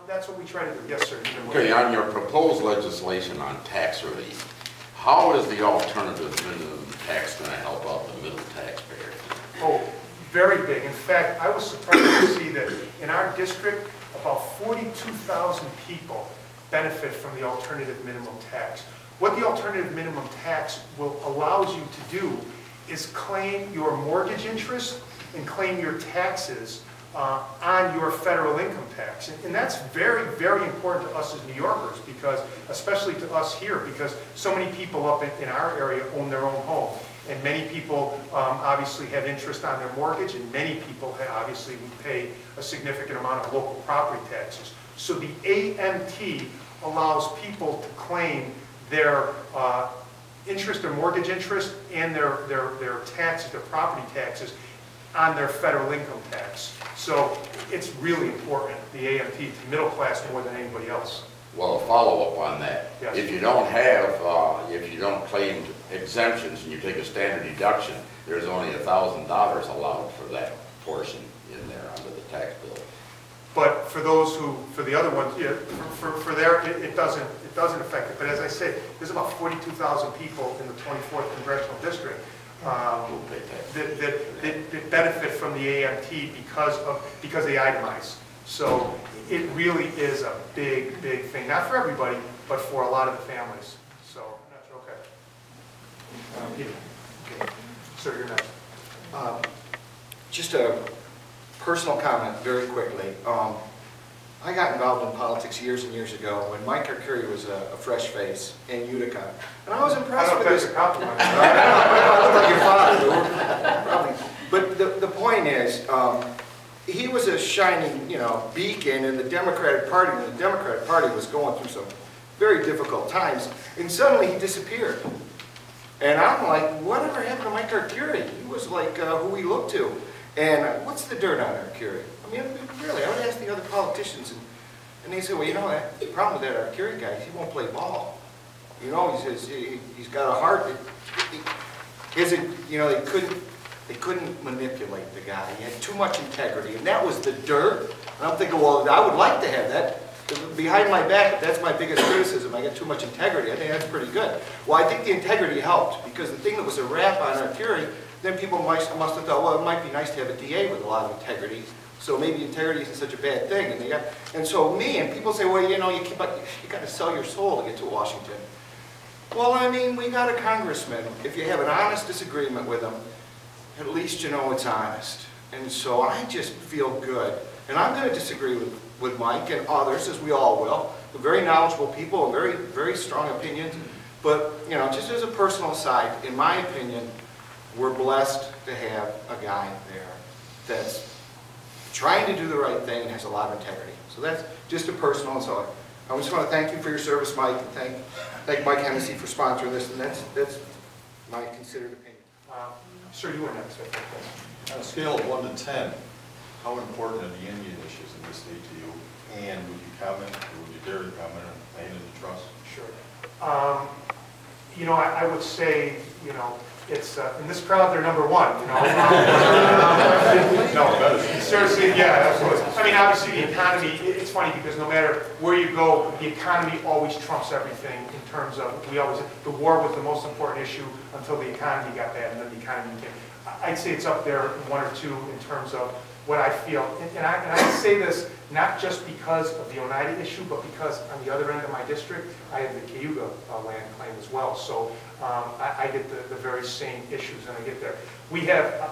That's what we try to do, yes, sir. Okay, on your proposed legislation on tax relief, how is the alternative minimum tax going to help out the middle taxpayer? Oh, very big. In fact, I was surprised to see that in our district, about 42,000 people benefit from the alternative minimum tax. What the alternative minimum tax allows you to do is claim your mortgage interest and claim your taxes on your federal income tax. And that's very, very important to us as New Yorkers, because, especially to us here, because so many people up in our area own their own home. And many people obviously have interest on their mortgage, and many people obviously pay a significant amount of local property taxes. So the AMT allows people to claim their interest, their mortgage interest, and their taxes, their property taxes, on their federal income tax. So it's really important, the AMT, to middle class more than anybody else. Well, a follow-up on that. Yes. If you don't have, if you don't claim exemptions and you take a standard deduction, there's only $1,000 allowed for that portion in there under the tax bill. But for those who, for the other ones, yeah, for their, it doesn't affect it. But as I say, there's about 42,000 people in the 24th Congressional District that benefit from the AMT because they itemize. So it really is a big, big thing. Not for everybody, but for a lot of the families. So, I'm not sure. Okay. Peter. Okay. Sir, you're next. Just a personal comment very quickly. I got involved in politics years and years ago when Mike Arcuri was a fresh face in Utica. And I was impressed with this. I look like your father, probably. But the point is, he was a shining, beacon in the Democratic Party, and the Democratic Party was going through some very difficult times. And suddenly he disappeared. And I'm like, whatever happened to Mike Arcuri? He was like who we looked to. And what's the dirt on Arcuri? I mean, really, I would ask the other politicians, and they say, well, the problem with that Arcuri guy is he won't play ball. He says he's got a heart. They couldn't manipulate the guy. He had too much integrity, and that was the dirt. And I'm thinking, well, I would like to have that. Behind my back, that's my biggest criticism. I got too much integrity. I think that's pretty good. Well, I think the integrity helped, because the thing that was a rap on Arcuri, then people must have thought, well, it might be nice to have a DA with a lot of integrity. So maybe integrity isn't such a bad thing. And so people say, well, you got to sell your soul to get to Washington. Well, I mean, we got a congressman. If you have an honest disagreement with him, at least you know it's honest. And so I just feel good. And I'm going to disagree with Mike and others, as we all will. They're very knowledgeable people and very, very strong opinions. But, just as a personal side, in my opinion, we're blessed to have a guy there that's trying to do the right thing and has a lot of integrity. So that's just a personal. And so I just want to thank you for your service, Mike, and thank Mike Hennessy for sponsoring this. And that's my considered opinion. Sir, you were next. On a scale of 1 to 10, how important are the Indian issues in this state to you? And would you comment, or would you dare to comment on land and trust? Sure. I would say, it's in this crowd they're number one. No, seriously, yeah, absolutely. I mean, obviously the economy. It's funny because no matter where you go, the economy always trumps everything in terms of the war was the most important issue until the economy got bad, and then the economy came. I'd say it's up there, 1 or 2, in terms of what I feel. And I say this not just because of the Oneida issue, but because on the other end of my district, I have the Cayuga land claim as well. So I get the very same issues, and I get there.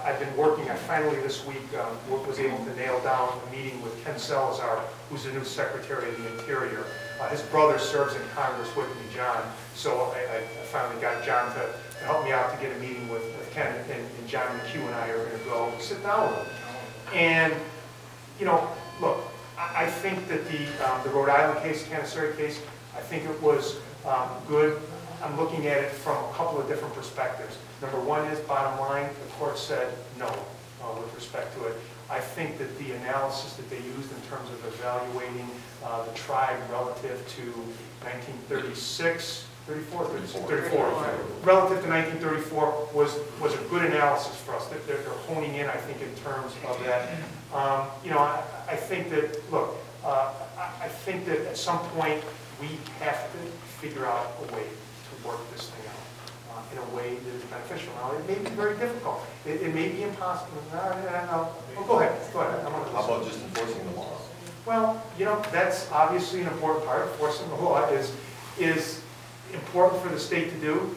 I've been working, I finally this week was able to nail down a meeting with Ken Salazar, who's the new Secretary of the Interior. His brother serves in Congress with me, John. So I finally got John to help me out to get a meeting with Ken, and John McHugh and I are going to go sit down with him. And, look, I think that the Rhode Island case, Canaceres case, I think it was good. I'm looking at it from a couple of different perspectives. Number one is, bottom line, the court said no with respect to it. I think that the analysis that they used in terms of evaluating the tribe relative to 1936, 34, relative to 1934 was a good analysis for us. They're honing in, I think, in terms of that. I think that, look, I think that at some point, we have to figure out a way to work this thing out in a way that is beneficial. Now, it may be very difficult. It may be impossible. No. Oh, go ahead. Go ahead. How about just enforcing the law? Well, that's obviously an important part. Enforcing the law is important for the state to do.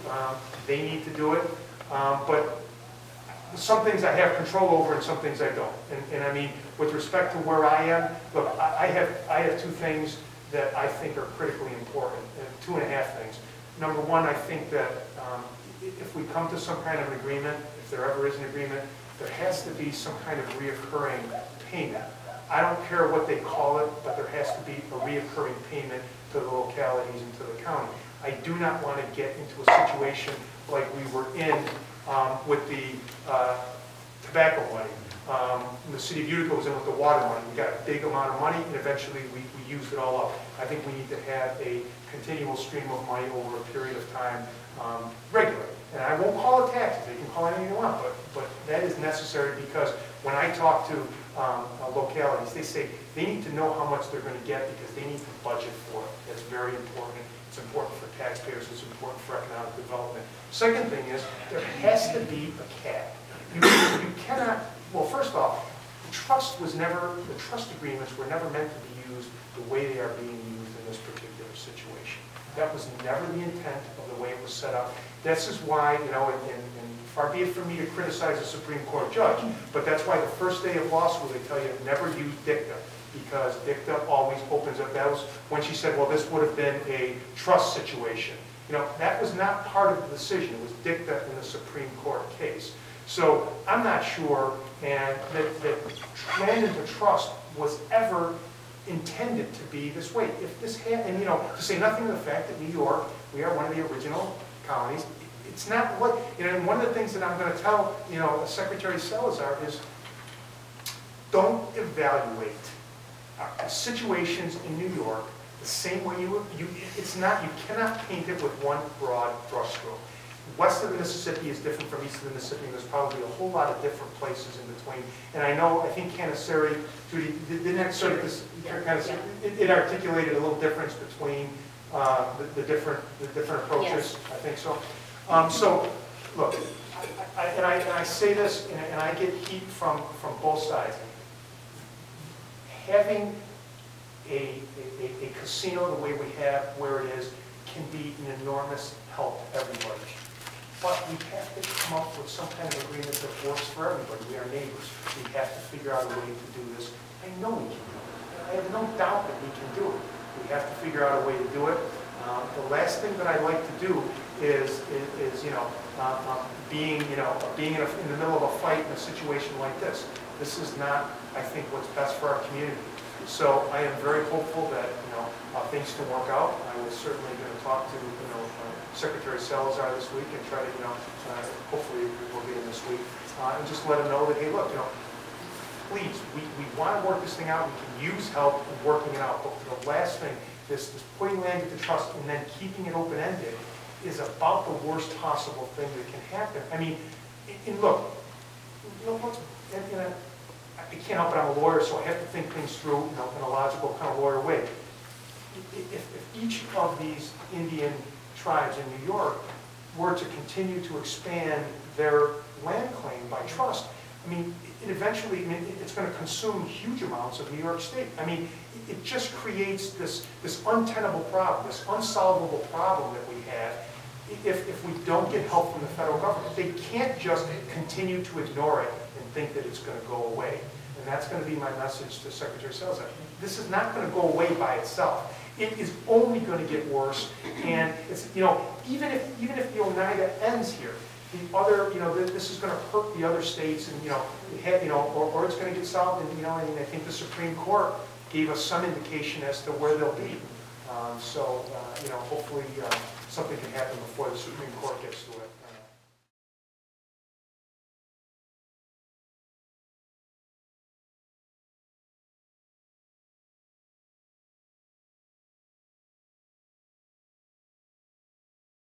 They need to do it. But some things I have control over and some things I don't. And I mean, with respect to where I am, look, I have two things that I think are critically important, and 2.5 things. Number one, I think that if we come to some kind of an agreement, if there ever is an agreement, there has to be some kind of reoccurring payment. I don't care what they call it, but there has to be a reoccurring payment to the localities and to the county. I do not want to get into a situation like we were in with the tobacco money. The city of Utica was in with the water money. We got a big amount of money, and eventually we used it all up. I think we need to have a continual stream of money over a period of time, regular. And I won't call it taxes. They can call it anything they want, but that is necessary because when I talk to localities, they say they need to know how much they're going to get because they need to budget for it. That's very important. It's important for taxpayers. It's important for economic development. Second thing is there has to be a cap. You cannot. Well, first off, the trust agreements were never meant to be used the way they are being used in this particular situation. That was never the intent of the way it was set up. This is why, and far be it from me to criticize a Supreme Court judge, but that's why the first day of law school they tell you never use dicta, because dicta always opens up. That was when she said, well, this would have been a trust situation. That was not part of the decision. It was dicta in the Supreme Court case. So I'm not sure and that land into trust was ever intended to be this way. If this had, and to say nothing of the fact that New York, we are one of the original colonies. It's not what, and one of the things that I'm going to tell, Secretary Salazar is don't evaluate situations in New York the same way you cannot paint it with one broad brushstroke. West of the Mississippi is different from east of the Mississippi, and there's probably a whole lot of different places in between. And I think Canisseri, Judy, didn't it sort of this, it articulated a little difference between the different approaches. Yes. I think so. So, look, I say this, and I get heat from both sides. Having a casino the way we have, where it is, can be an enormous help to everybody. But we have to come up with some kind of agreement that works for everybody. We are neighbors. We have to figure out a way to do this. I know we can do it. I have no doubt that we can do it. We have to figure out a way to do it. The last thing that I like to do is being in the middle of a fight in a situation like this. This is not, I think, what's best for our community. So I am very hopeful that things can work out. I was certainly going to talk to Secretary Salazar this week and try to hopefully we'll get in this week and just let him know that, hey, look, please, we want to work this thing out. We can use help in working it out. But the last thing, this putting land into trust and then keeping it open-ended is about the worst possible thing that can happen. I mean, and look, I can't help it, I'm a lawyer, so I have to think things through in a logical kind of lawyer way. If each of these Indian tribes in New York were to continue to expand their land claim by trust, I mean, it's going to consume huge amounts of New York State. I mean, it just creates this untenable problem, this unsolvable problem that we have if we don't get help from the federal government. They can't just continue to ignore it and think that it's going to go away. And that's going to be my message to Secretary Salazar. This is not going to go away by itself. It is only going to get worse. And it's, even if the Oneida ends here, the other, this is going to hurt the other states, and or it's going to get solved. And and I think the Supreme Court gave us some indication as to where they'll be. So hopefully something can happen before the Supreme Court gets to it.